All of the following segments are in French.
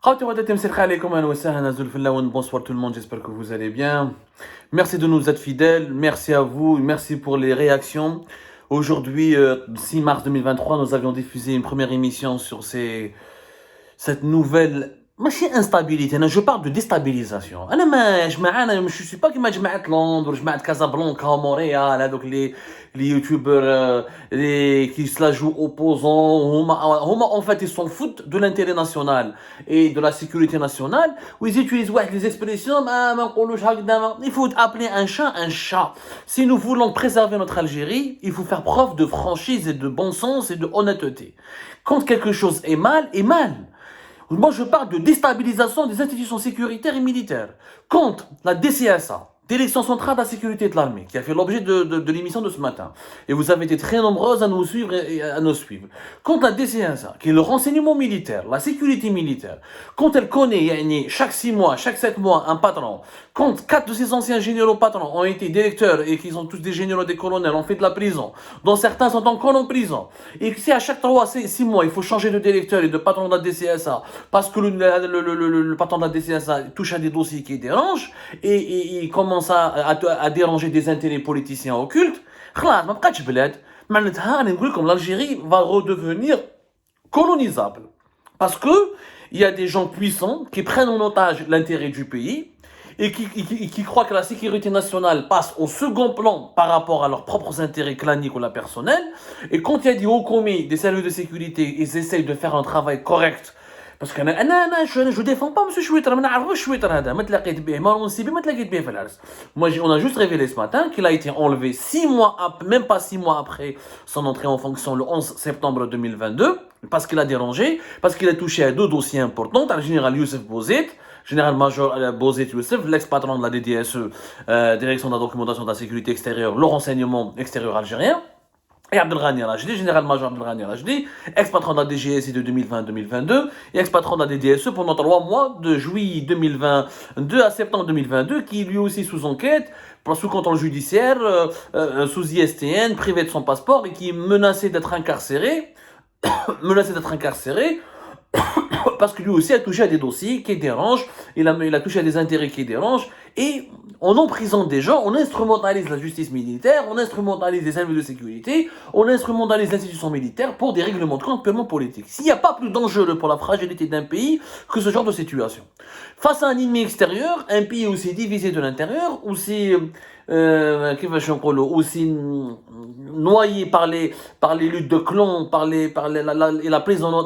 Bonsoir tout le monde, j'espère que vous allez bien. Merci de nous être fidèles, merci à vous, merci pour les réactions. Aujourd'hui, 6 mars 2023, nous avions diffusé une première émission sur cette nouvelle ماشي instabilité. Je parle de déstabilisation. Je suis pas كيما جماعة لندن جماعة كازابلانكا مونريال هذوك les youtubeurs qui se la jouent opposants. En fait ils s'en foutent de l'intérêt national et de la sécurité nationale, où ils utilisent les expressions il faut appeler un chat un chat. Si nous voulons préserver notre Algérie, il faut faire preuve de franchise et de bon sens et de honnêteté. Quand quelque chose est mal, est mal. Moi, je parle de déstabilisation des institutions sécuritaires et militaires. Contre la DCSA, Direction centrale de la sécurité de l'armée, qui a fait l'objet de l'émission de ce matin. Et vous avez été très nombreuses à nous suivre et à nous suivre. Contre la DCSA, qui est le renseignement militaire, la sécurité militaire, quand elle connaît chaque 6 mois, chaque 7 mois un patron, quand 4 de ses anciens généraux patrons ont été directeurs et qu'ils ont tous des généraux, des colonels, ont fait de la prison, dont certains sont encore en prison, et que si à chaque 6 mois il faut changer de directeur et de patron de la DCSA, parce que le patron de la DCSA touche à des dossiers qui dérangent, et il commence à déranger des intérêts politiciens occultes, l'Algérie va redevenir colonisable. Parce que il y a des gens puissants qui prennent en otage l'intérêt du pays et qui croient que la sécurité nationale passe au second plan par rapport à leurs propres intérêts claniques ou la personnelle. Et quand il y a des hauts commis, des services de sécurité, ils essayent de faire un travail correct. Parce que je défends pas M. Chouetter, on a juste révélé ce matin qu'il a été enlevé 6 mois, même pas 6 mois après son entrée en fonction le 11 septembre 2022, parce qu'il a dérangé, parce qu'il a touché à 2 dossiers importants, le général Youssef Bozet, général-major Bozet Youssef, l'ex-patron de la DDSE, Direction de la documentation de la sécurité extérieure, le renseignement extérieur algérien, et Abdelghani Rajdi, général-major Abdelghani Rajdi, ex-patron de la DGSI de 2020-2022 et ex-patron de la DDSE pendant 3 mois, de juillet 2022 à septembre 2022, qui lui aussi sous enquête, sous contrôle judiciaire, sous ISTN, privé de son passeport et qui est menacé d'être incarcéré, parce que lui aussi a touché à des dossiers qui dérangent, il a touché à des intérêts qui dérangent, et on emprisonne des gens, on instrumentalise la justice militaire, on instrumentalise les services de sécurité, on instrumentalise l'institution militaire pour des règlements de compte purement politiques. S'il n'y a pas plus dangereux pour la fragilité d'un pays que ce genre de situation. Face à un ennemi extérieur, un pays aussi divisé de l'intérieur, aussi noyé par les luttes de clans,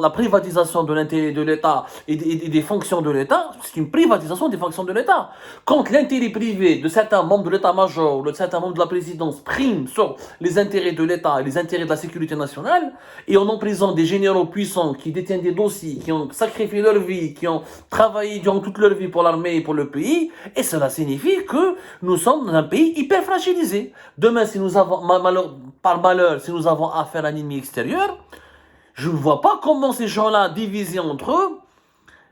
la privatisation de l'intérêt de l'État et des fonctions de l'État. C'est une privatisation des fonctions de l'État. Quand l'intérêt privé de certains membres de l'état-major, de certains membres de la présidence prime sur les intérêts de l'État et les intérêts de la sécurité nationale, et on emprisonne des généraux puissants qui détiennent des dossiers, qui ont sacrifié leur vie, qui ont travaillé durant toute leur vie pour l'armée et pour le pays, et cela signifie que nous sommes dans un pays hyper fragilisé. Demain, si nous avons, par malheur, si nous avons affaire à un ennemi extérieur, je ne vois pas comment ces gens-là, divisés entre eux,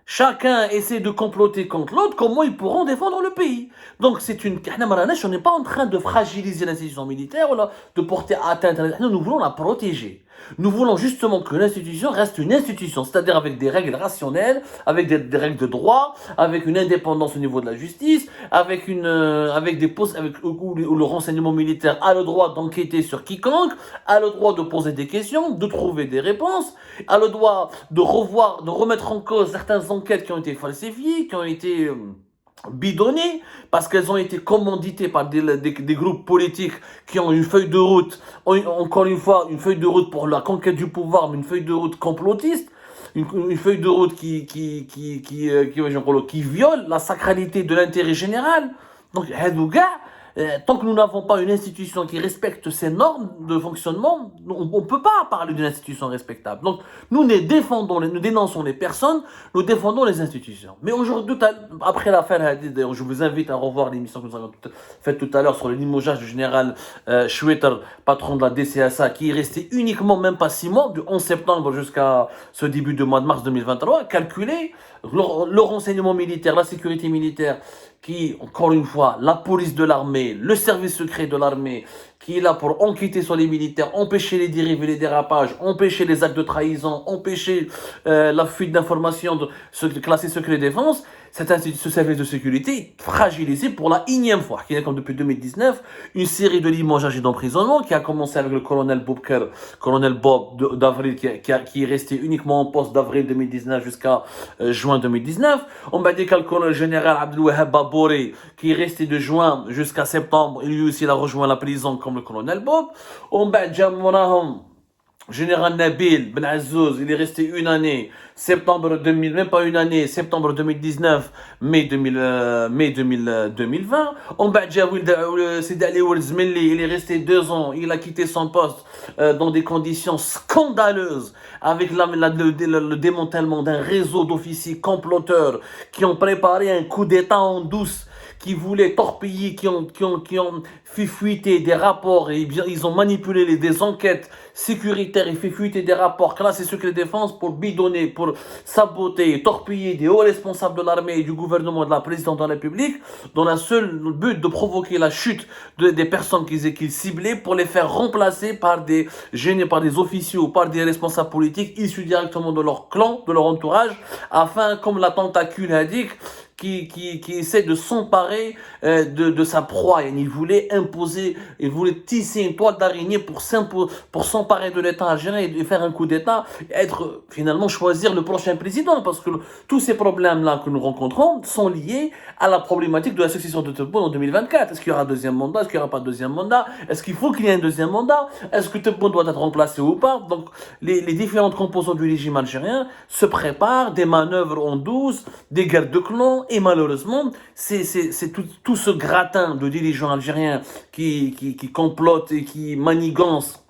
chacun essaie de comploter contre l'autre, comment ils pourront défendre le pays. Donc on n'est pas en train de fragiliser l'institution militaire ou de porter atteinte à l'institution, nous voulons la protéger. Nous voulons justement que l'institution reste une institution, c'est-à-dire avec des règles rationnelles, avec des règles de droit, avec une indépendance au niveau de la justice, où le renseignement militaire a le droit d'enquêter sur quiconque, a le droit de poser des questions, de trouver des réponses, a le droit de remettre en cause certaines enquêtes qui ont été falsifiées, qui ont été bidonnées, parce qu'elles ont été commanditées par des groupes politiques qui ont une feuille de route, encore une fois, une feuille de route pour la conquête du pouvoir, mais une feuille de route complotiste, une feuille de route qui viole la sacralité de l'intérêt général. Donc, tant que nous n'avons pas une institution qui respecte ces normes de fonctionnement, on ne peut pas parler d'une institution respectable. Donc, nous dénonçons les personnes, nous défendons les institutions. Mais aujourd'hui, après l'affaire, je vous invite à revoir l'émission que nous avons faite tout à l'heure sur le limogeage du général Chouetter, patron de la DCSA, qui est resté uniquement même pas 6 mois, du 11 septembre jusqu'à ce début de mois de mars 2023, calculé, le renseignement militaire, la sécurité militaire, qui, encore une fois, la police de l'armée, le service secret de l'armée, qui est là pour enquêter sur les militaires, empêcher les dérives et les dérapages, empêcher les actes de trahison, empêcher la fuite d'informations classées secret défense, ce service de sécurité est fragilisé pour la énième fois. Il y a comme depuis 2019 une série de limogeages et d'emprisonnement qui a commencé avec le colonel Bob d'avril, qui est resté uniquement en poste d'avril 2019 jusqu'à juin 2019. On m'a dit que le colonel général Abdelwahab Babouri, qui est resté de juin jusqu'à septembre, lui aussi il a rejoint la prison comme le colonel Bob. On m'a dit Général Nabil Ben Azouz, il est resté une année, septembre 2000, même pas une année, septembre 2019, mai 2020. On bat Sidi Ali Ould Zmili, il est resté 2 ans, il a quitté son poste dans des conditions scandaleuses, avec le démantèlement d'un réseau d'officiers comploteurs qui ont préparé un coup d'État en douce, qui voulaient torpiller, qui ont fait fuiter des rapports, et bien, ils ont manipulé des enquêtes sécuritaires et fait fuiter des rapports classés secret défense pour bidonner, pour saboter, torpiller des hauts responsables de l'armée et du gouvernement de la présidente de la République, dans le seul but de provoquer la chute des personnes qu'ils ciblaient pour les faire remplacer par des officiers ou par des responsables politiques issus directement de leur clan, de leur entourage, afin, comme la tentacule indique, qui essaie de s'emparer de sa proie. Et il voulait tisser une toile d'araignée pour s'emparer de l'État algérien et faire un coup d'État, et finalement choisir le prochain président, parce que tous ces problèmes-là que nous rencontrons sont liés à la problématique de la succession de Tebboune en 2024. Est-ce qu'il y aura un deuxième mandat? Est-ce qu'il n'y aura pas de deuxième mandat? Est-ce qu'il faut qu'il y ait un deuxième mandat? Est-ce que Tebboune doit être remplacé ou pas? Donc les différentes composantes du régime algérien se préparent, des manœuvres en douce, des guerres de clans. Et malheureusement, c'est tout ce gratin de dirigeants algériens qui complotent et qui manigancent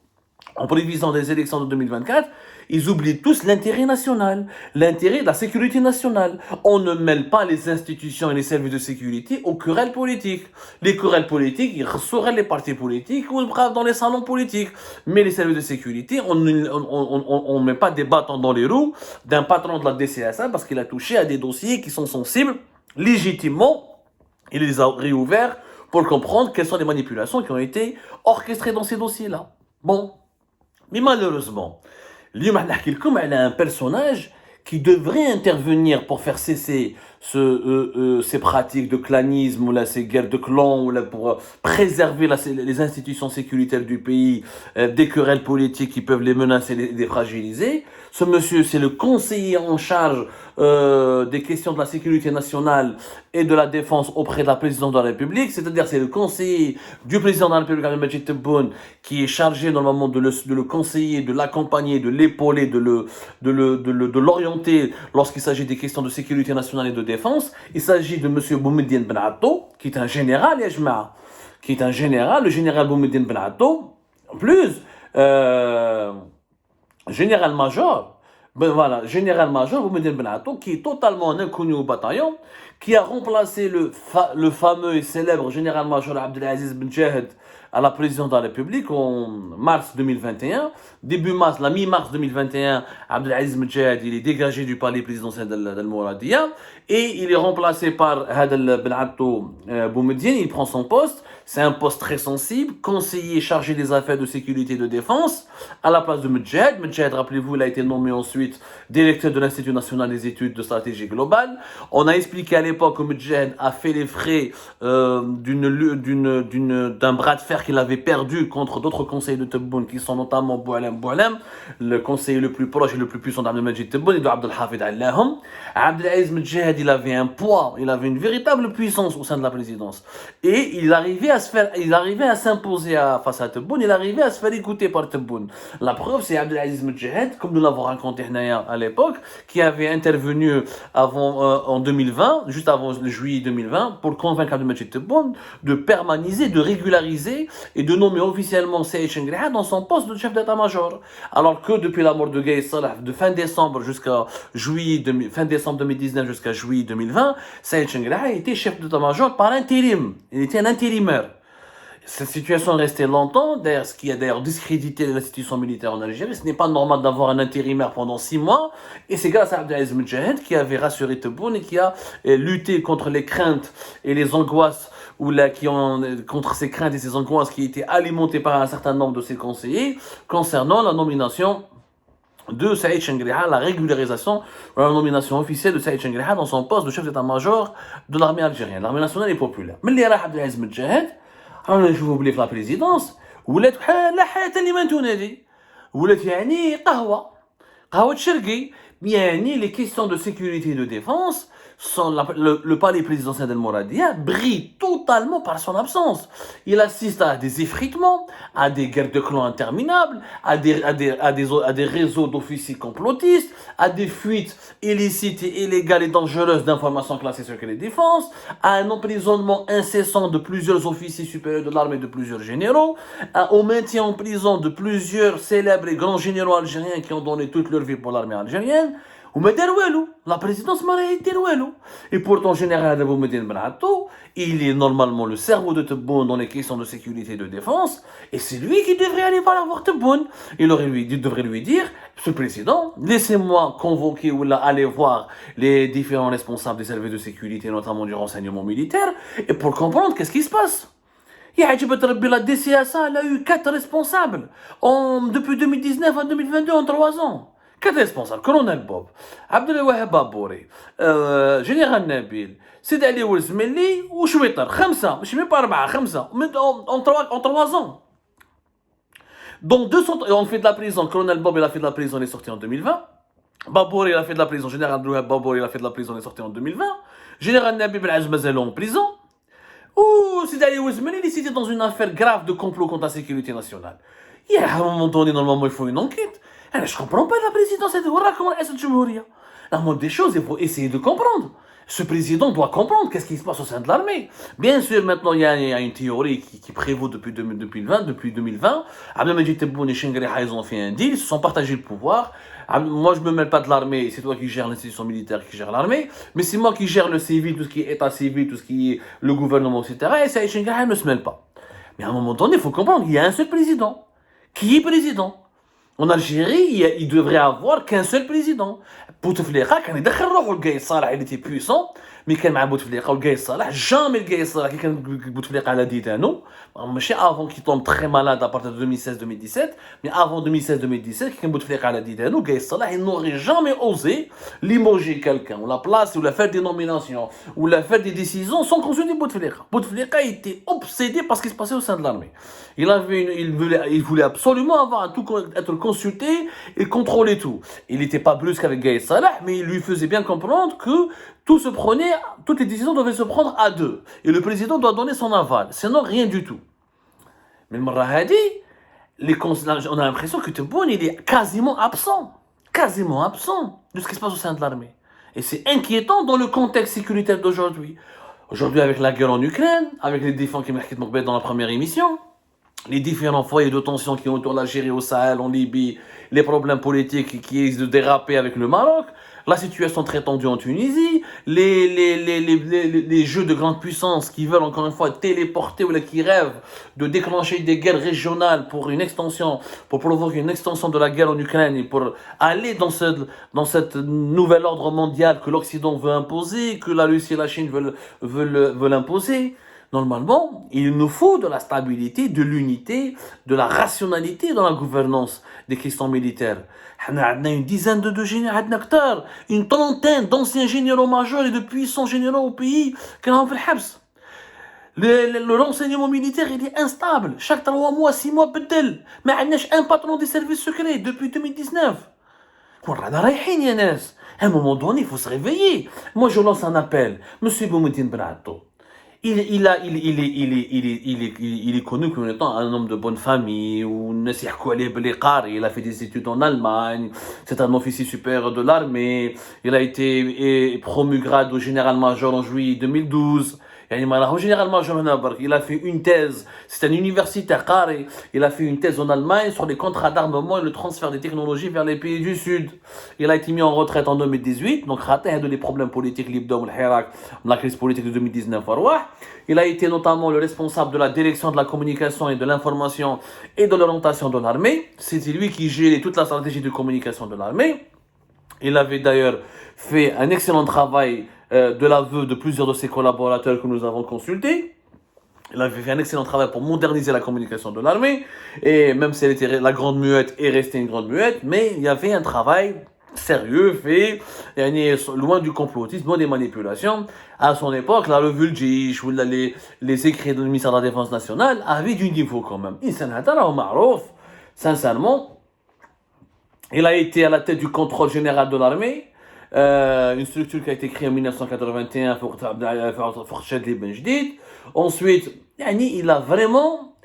en prévisant des élections de 2024, ils oublient tous l'intérêt national, l'intérêt de la sécurité nationale. On ne mêle pas les institutions et les services de sécurité aux querelles politiques. Les querelles politiques, ils seraient les partis politiques ou dans les salons politiques. Mais les services de sécurité, on ne met pas des bâtons dans les roues d'un patron de la DCSA parce qu'il a touché à des dossiers qui sont sensibles. Légitimement, il les a réouverts pour comprendre quelles sont les manipulations qui ont été orchestrées dans ces dossiers-là. Bon, mais malheureusement, l'homme elle a un personnage qui devrait intervenir pour faire cesser ces pratiques de clanisme, ou là, ces guerres de clans, ou là, pour préserver les institutions sécuritaires du pays des querelles politiques qui peuvent les menacer et les fragiliser. Ce monsieur, c'est le conseiller en charge des questions de la sécurité nationale et de la défense auprès de la présidente de la République, c'est-à-dire c'est le conseiller du président de la République, Abdelmajid Tebboune, qui est chargé normalement de le conseiller, de l'accompagner, de l'épauler, de l'orienter lorsqu'il s'agit des questions de sécurité nationale et de défense. Il s'agit de monsieur Boumediene Ben Atto, qui est un général, qui est un général, le général Boumediene Ben Atto, en plus, général-major, général-major Boumediene Ben Atto, qui est totalement inconnu au bataillon, qui a remplacé le fameux et célèbre général-major Abdelaziz Ben Jahed à la présidence de la République en mars 2021. Début mars, la mi-mars 2021, Abdelaziz Ben Jahed, il est dégagé du palais présidentiel d'Al-Mouradia et il est remplacé par Hadel Ben Atto Boumediene. Il prend son poste. C'est un poste très sensible, conseiller chargé des affaires de sécurité et de défense, à la place de Medjed. Medjed, rappelez-vous, il a été nommé ensuite directeur de l'Institut national des études de stratégie globale. On a expliqué à l'époque que Medjed a fait les frais d'un bras de fer qu'il avait perdu contre d'autres conseillers de Tebboune, qui sont notamment Boualem, le conseiller le plus proche et le plus puissant d'Abdelmajid Tebboune, et de Abdelhafid Allahum. Abdelaziz Medjed, il avait un poids, il avait une véritable puissance au sein de la présidence. Et il arrivait à s'imposer face à Tebboune, il arrivait à se faire écouter par Tebboune. La preuve, c'est Abdelaziz Medjed, comme nous l'avons raconté à l'époque, qui avait intervenu en 2020, juste avant le juillet 2020, pour convaincre Abdelmajid Tebboune de permaniser, de régulariser et de nommer officiellement Saïd Chengriha dans son poste de chef d'état-major. Alors que depuis la mort de Gaye Salah, de fin décembre 2019 jusqu'à juillet 2020, Saïd Chengriha était chef d'état-major par intérim. Il était un intérimaire. Cette situation est restée longtemps, d'ailleurs, ce qui a d'ailleurs discrédité l'institution militaire en Algérie. Ce n'est pas normal d'avoir un intérimaire pendant 6 mois. Et c'est grâce à Abdelaziz Medjahed qui avait rassuré Tebboune et qui a lutté contre les craintes et les angoisses, contre ces craintes et ces angoisses qui étaient alimentées par un certain nombre de ses conseillers concernant la nomination de Saïd Chengriha, la régularisation, la nomination officielle de Saïd Chengriha dans son poste de chef d'état-major de l'armée algérienne, l'armée nationale et populaire. Mais les Abdelaziz Medjahed, رانا نشوفوا بلي في لا بريزيدونس ولات بحال حياة لمن تنادي ولات يعني قهوة شرقي يعني les questions de sécurité et de défense le palais présidentiel d'El Mouradia brille totalement par son absence. Il assiste à des effritements, à des guerres de clans interminables, à des réseaux d'officiers complotistes, à des fuites illicites et illégales et dangereuses d'informations classées secret et défense, à un emprisonnement incessant de plusieurs officiers supérieurs de l'armée, de plusieurs généraux, au maintien en prison de plusieurs célèbres et grands généraux algériens qui ont donné toute leur vie pour l'armée algérienne. La présidence m'a été rouelou. Et pourtant, général Abou Medine Benato, il est normalement le cerveau de Tebboune dans les questions de sécurité et de défense, et c'est lui qui devrait aller voir Tebboune. Il devrait lui dire, ce président, laissez-moi convoquer ou aller voir les différents responsables des services de sécurité, notamment du renseignement militaire, et pour comprendre qu'est-ce qui se passe. La DCSA, elle a eu 4 responsables depuis 2019 à 2022 en 3 ans. 4 responsables: Colonel Bob, Abdelwahab Babouri, Général Nabil, Sidi Ali Oulzmeli ou Chouetar. 5, je ne sais pas 4, 5, en 3 ans. Donc, on fait de la prison. Colonel Bob, il a fait de la prison, il est sorti en 2020. Babouri, il a fait de la prison. Général Abdelwahab Babouri, il a fait de la prison, il est sorti en 2020. Général Nabil Belaz Mazalo en prison. Ou Sidi Ali Oulzmeli, il est cité dans une affaire grave de complot contre la sécurité nationale. Il y a un moment donné, normalement, il faut une enquête. Je ne comprends pas la présidence de comment est cette Jamhouria. La moindre des choses, il faut essayer de comprendre. Ce président doit comprendre qu'est-ce qui se passe au sein de l'armée. Bien sûr, maintenant, il y a une théorie qui prévaut depuis 2020. Abdelmajid Tebboune et Chengriha, ils ont fait un deal, ils se sont partagés le pouvoir. Moi, je ne me mêle pas de l'armée, c'est toi qui gères l'institution militaire, qui gère l'armée, mais c'est moi qui gère le civil, tout ce qui est état civil, tout ce qui est le gouvernement, etc. Et ça, Chengriha ne se mêle pas. Mais à un moment donné, il faut comprendre qu'il y a un seul président. Qui est président? En Algérie, il devrait avoir qu'un seul président. Bouteflika, quand il دخل روحه القايد صالح, il était puissant, mais كان مع بوتفليقه والقايد صالح, jamais القايد صالح كي كان بوتفليقه على ديدانو, ماشي avant qu'il tombe très malade à partir de 2016-2017, mais avant 2016-2017, كي كان بوتفليقه على ديدانو, القايد صالح, il n'aurait jamais osé limoger quelqu'un, ou la place, ou la faire des nominations, ou la faire des décisions sans consulter Bouteflika. Bouteflika était obsédé par ce qui se passait au sein de l'armée. Il voulait absolument être consulté et contrôler tout. Il n'était pas brusque avec Gaïd Salah, mais il lui faisait bien comprendre que toutes les décisions devaient se prendre à 2. Et le président doit donner son aval. Sinon, rien du tout. Mais le Marahadi, on a l'impression que Tebboune, il est quasiment absent de ce qui se passe au sein de l'armée. Et c'est inquiétant dans le contexte sécuritaire d'aujourd'hui. Aujourd'hui, avec la guerre en Ukraine, avec les défenses qui marquent Mokhbet dans la première émission, les différents foyers de tension qui entourent l'Algérie, au Sahel, en Libye, les problèmes politiques qui risquent de déraper avec le Maroc, la situation très tendue en Tunisie, les jeux de grande puissance qui veulent encore une fois téléporter ou qui rêvent de déclencher des guerres régionales pour provoquer une extension de la guerre en Ukraine et pour aller dans cette nouvel ordre mondial que l'Occident veut imposer, que la Russie et la Chine veulent imposer. Normalement, il nous faut de la stabilité, de l'unité, de la rationalité dans la gouvernance des questions militaires. On a une dizaine de généraux, une trentaine d'anciens généraux majeurs et de puissants généraux au pays qui ont fait le renseignement militaire, il est instable. Chaque 3 mois, 6 mois, peut-être. Mais on a un patron des services secrets depuis 2019. À un moment donné, il faut se réveiller. Moi, je lance un appel. Monsieur Boumedine Benato. Il est connu comme étant un homme de bonne famille, il a fait des études en Allemagne, c'est un officier supérieur de l'armée, il a été promu grade au général-major en juillet 2012, Généralement, il a fait une thèse, c'est un universitaire carré, il a fait une thèse en Allemagne sur les contrats d'armement et le transfert des technologies vers les pays du Sud. Il a été mis en retraite en 2018, donc les problèmes politiques, la crise politique de 2019. Il a été notamment le responsable de la direction de la communication et de l'information et de l'orientation de l'armée. C'était lui qui gérait toute la stratégie de communication de l'armée. Il avait d'ailleurs fait un excellent travail de l'aveu de plusieurs de ses collaborateurs que nous avons consultés. Il avait fait un excellent travail pour moderniser la communication de l'armée. Et même si elle était la grande muette est restée une grande muette, mais il y avait un travail sérieux fait, loin du complotisme, loin des manipulations. À son époque, la revue Le Jish ou les écrits du ministère de la Défense nationale avaient du niveau quand même. Sincèrement, il a été à la tête du contrôle général de l'armée, une structure qui a été créée en 1981 pour Ben Jdid. Ensuite, il a vraiment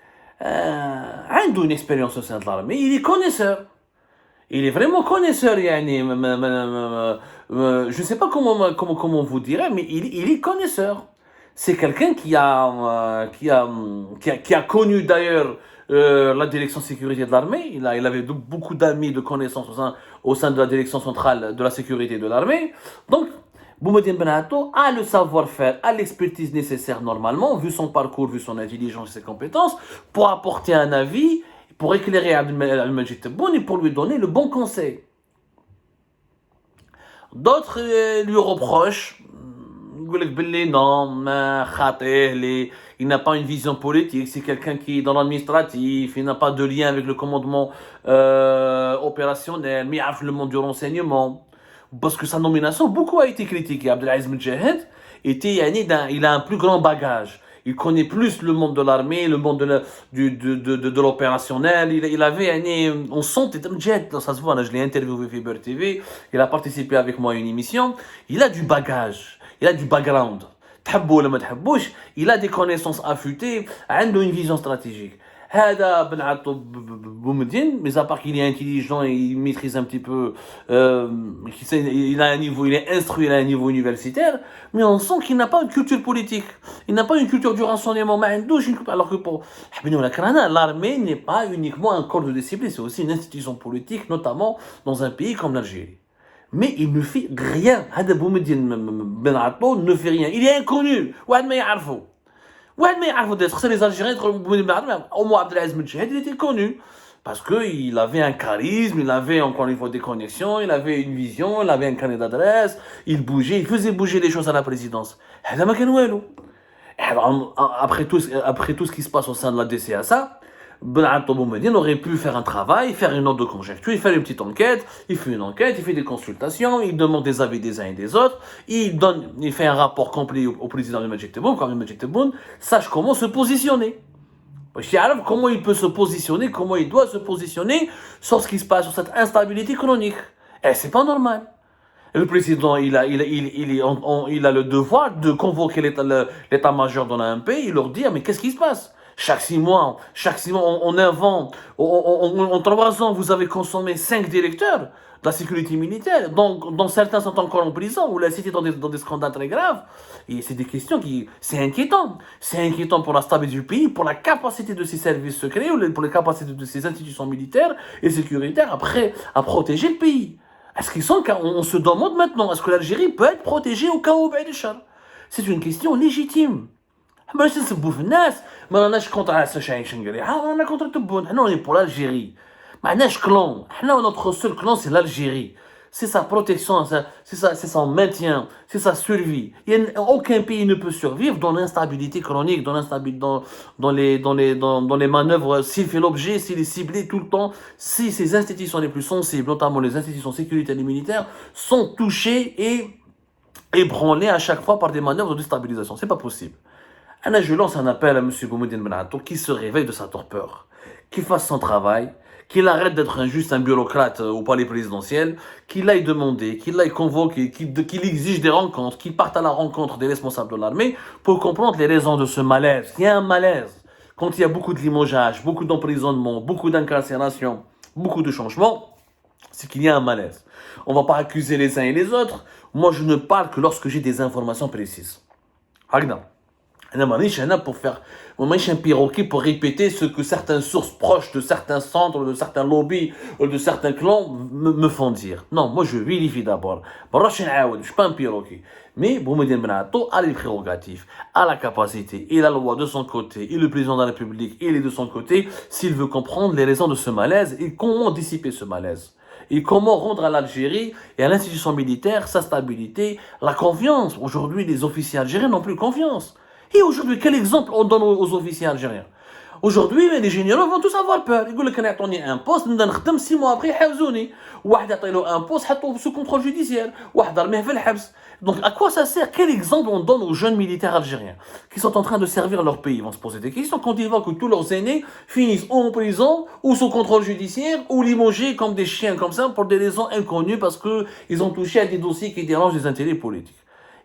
une expérience au sein de l'armée. Il est connaisseur. Il est vraiment connaisseur. Je ne sais pas comment vous direz, mais il est connaisseur. C'est quelqu'un qui a connu d'ailleurs la direction sécurité de l'armée. Il avait beaucoup d'amis, de connaissances au sein de la direction centrale de la sécurité de l'armée. Donc, Boumediene Benatto a le savoir-faire, a l'expertise nécessaire normalement, vu son parcours, vu son intelligence et ses compétences, pour apporter un avis, pour éclairer Abdelmajid Tebboune et pour lui donner le bon conseil. D'autres lui reprochent, non, il n'a pas une vision politique, c'est quelqu'un qui est dans l'administratif, il n'a pas de lien avec le commandement opérationnel, mais il a le monde du renseignement. Parce que sa nomination, beaucoup a été critiquée. Abdelaziz Medjahed il a un plus grand bagage. Il connaît plus le monde de l'armée, le monde de l'opérationnel. Il avait, on sent, ça se voit, je l'ai interviewé Fiber TV, il a participé avec moi à une émission. Il a du bagage, il a du background. Il a des connaissances affûtées, il a une vision stratégique. هذا بنعطو Boumediene, mais à part qu'il est intelligent et il maîtrise un petit peu, il a un niveau, il est instruit à un niveau universitaire, mais on sent qu'il n'a pas une culture politique, il n'a pas une culture du renseignement, alors que pour l'armée n'est pas uniquement un corps de discipline, c'est aussi une institution politique, notamment dans un pays comme l'Algérie. Mais il ne fait rien. هذا Boumediene بنعطو ne fait rien. Il est inconnu. واحد ما يعرفه. Mais les Algériens, au moins Abdelaziz Medjahed, il était connu. Parce qu'il avait un charisme, il avait encore une fois des connexions, il avait une vision, il avait un carnet d'adresse, il bougeait, il faisait bouger les choses à la présidence. Après tout ce qui se passe au sein de la DCSA, Boumediene aurait pu faire un travail, faire une note de conjecture, il fait une petite enquête, il fait une enquête, il fait des consultations, il demande des avis des uns et des autres, il fait un rapport complet au président de Majid Tebboune, quand Majid Tebboune sache comment se positionner. Comment il peut se positionner, comment il doit se positionner sur ce qui se passe, sur cette instabilité chronique. Et c'est pas normal. Le président, il a le devoir de convoquer l'état-major dans un pays et leur dire, mais qu'est-ce qui se passe? Chaque 6 mois, on invente. En 3 ans, vous avez consommé 5 directeurs de la sécurité militaire, dont certains sont encore en prison, ou la cité dans des scandales très graves. Et c'est des questions c'est inquiétant. C'est inquiétant pour la stabilité du pays, pour la capacité de ses services secrets, ou pour les capacités de ses institutions militaires et sécuritaires à protéger le pays. Est-ce qu'ils sont, on se demande maintenant, est-ce que l'Algérie peut être protégée au cas où c'est une question légitime. باش نسبوا في الناس ما راناش كونتر شاهين شنقري رانا كونتر تبون حنا اوني بور l'Algérie ما عندناش كلون حنا notre seul clan c'est l'Algérie c'est sa protection c'est son maintien c'est sa survie aucun pays ne peut survivre dans l'instabilité chronique dans les manœuvres s'il fait l'objet s'il est ciblé tout le temps si ces institutions les plus sensibles notamment les institutions sécuritaires et militaires sont touchées et ébranlées à chaque fois par des manœuvres de déstabilisation c'est pas possible. Je lance un appel à M. Boumediene Benatto qui se réveille de sa torpeur, qu'il fasse son travail, qu'il arrête d'être juste un bureaucrate au palais présidentiel, qu'il aille demander, qu'il aille convoquer, qu'il exige des rencontres, qu'il parte à la rencontre des responsables de l'armée pour comprendre les raisons de ce malaise. Il y a un malaise. Quand il y a beaucoup de limogeage, beaucoup d'emprisonnement, beaucoup d'incarcération, beaucoup de changements, c'est qu'il y a un malaise. On ne va pas accuser les uns et les autres. Moi, je ne parle que lorsque j'ai des informations précises. Hagna. pour faire, moi, je suis un perroquet pour répéter ce que certaines sources proches de certains centres, de certains lobbies, ou de certains clans me font dire. Non, moi je vérifie d'abord. Je ne suis pas un perroquet. Mais Boumediene Benato a les prérogatives, a la capacité et la loi de son côté, et le président de la République, il est de son côté, s'il veut comprendre les raisons de ce malaise et comment dissiper ce malaise. Et comment rendre à l'Algérie et à l'institution militaire sa stabilité, la confiance. Aujourd'hui, les officiers algériens n'ont plus confiance. Et aujourd'hui, quel exemple on donne aux officiers algériens? Aujourd'hui, les généraux vont tous avoir peur. Ils disent que يعطوني un poste, نخدم 6 mois après يحبسوني. واحد يعطي له un poste, حطوه sous contrôle judiciaire. واحد رميه في الحبس. Donc à quoi ça sert? Quel exemple on donne aux jeunes militaires algériens qui sont en train de servir leur pays? Ils vont se poser des questions quand ils voient que tous leurs aînés finissent ou en prison ou sous contrôle judiciaire ou limogés comme des chiens comme ça pour des raisons inconnues parce qu'ils ont touché à des dossiers qui dérangent les intérêts politiques.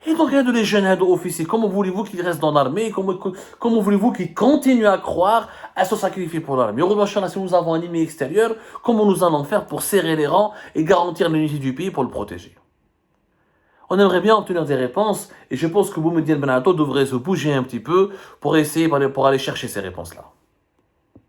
Et donc, il y a des jeunes officiers. Comment voulez-vous qu'ils restent dans l'armée? Comment voulez-vous qu'ils continuent à croire, à se sacrifier pour l'armée? Heureusement, si nous avons un ennemi extérieur, comment nous allons faire pour serrer les rangs et garantir l'unité du pays pour le protéger? On aimerait bien obtenir des réponses et je pense que Boumediene Benato devrait se bouger un petit peu pour essayer, pour aller chercher ces réponses-là.